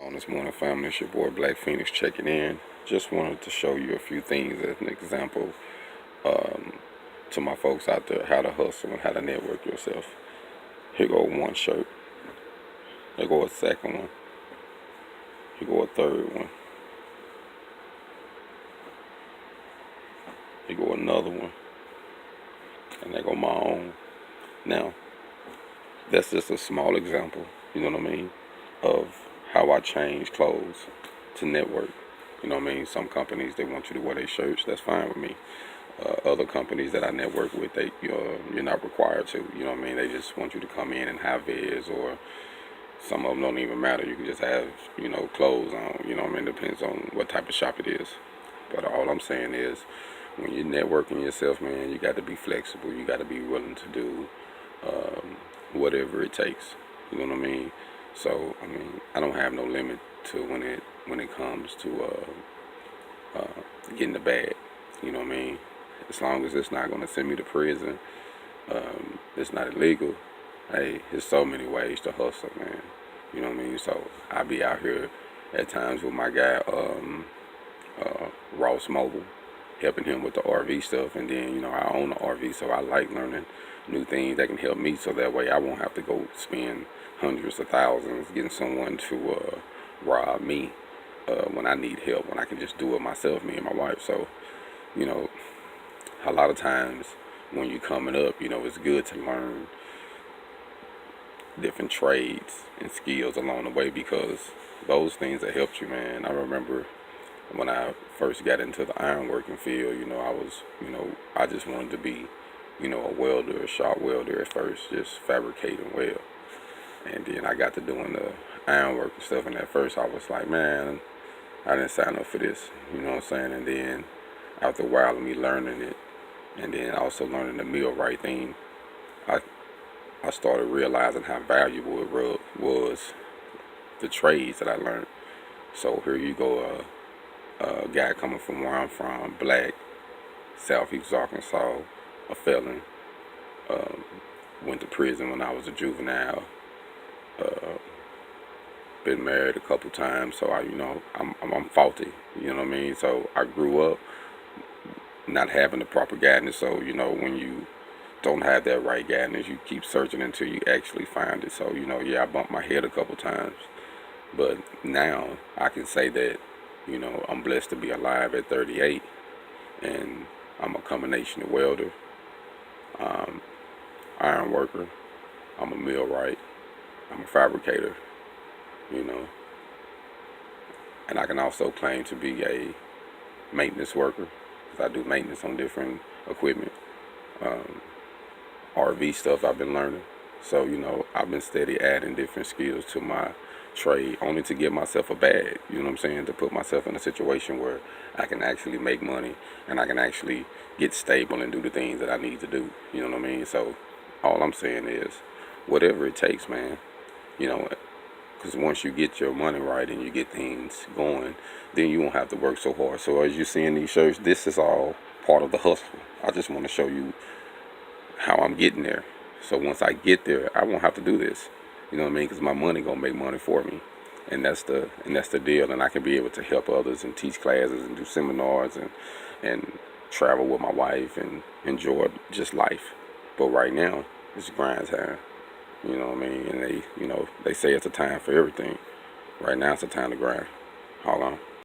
On this morning, family, it's your boy Black Phoenix checking in. Just wanted to show you a few things as an example to my folks out there, how to hustle and how to network yourself. Here go one shirt. There go a second one. Here go a third one. Here go another one. And there go my own. Now, that's just a small example, you know what I mean, of how I change clothes to network. You know what I mean? Some companies, they want you to wear their shirts. That's fine with me. Other companies that I network with, you're not required to. You know what I mean? They just want you to come in and have vids, or some of them don't even matter. You can just have, clothes on. You know what I mean? Depends on what type of shop it is. But all I'm saying is, when you're networking yourself, man, you got to be flexible. You got to be willing to do whatever it takes. You know what I mean? So, I mean, I don't have no limit to when it comes to getting the bag. You know what I mean? As long as it's not going to send me to prison, it's not illegal. Hey, there's so many ways to hustle, man. You know what I mean? So I be out here at times with my guy Ross Mobile, helping him with the RV stuff, and then I own the RV, so I like learning new things that can help me, so that way I won't have to go spend hundreds of thousands getting someone to rob me when I need help, when I can just do it myself, me and my wife. So a lot of times when you're coming up, it's good to learn different trades and skills along the way, because those things that helped you, man. I remember when I first got into the ironworking field, I just wanted to be, a welder, a shop welder at first, just fabricate and weld. And then I got to doing the ironworking stuff, and at first I was like, man, I didn't sign up for this, you know what I'm saying? And then after a while of me learning it, and then also learning the millwright thing, I started realizing how valuable it was, the trades that I learned. So here you go, a guy coming from where I'm from, black, Southeast Arkansas, a felon, went to prison when I was a juvenile, been married a couple times, so I'm faulty, you know what I mean? So I grew up not having the proper guidance, so when you don't have that right guidance, you keep searching until you actually find it. So yeah, I bumped my head a couple times, but now I can say that I'm blessed to be alive at 38, and I'm a combination of welder, iron worker, I'm a millwright, I'm a fabricator, and I can also claim to be a maintenance worker, because I do maintenance on different equipment. RV stuff I've been learning. So, I've been steady adding different skills to my trade, only to get myself a bag, you know what I'm saying, to put myself in a situation where I can actually make money, and I can actually get stable and do the things that I need to do, you know what I mean? So all I'm saying is, whatever it takes, man, because once you get your money right and you get things going, then you won't have to work so hard. So as you see in these shirts, this is all part of the hustle. I just want to show you how I'm getting there. So once I get there, I won't have to do this. You know what I mean? Because my money gonna make money for me, and that's the deal. And I can be able to help others and teach classes and do seminars and travel with my wife and enjoy just life. But right now, it's grind time. You know what I mean? And they say it's a time for everything. Right now, it's a time to grind. Hold on.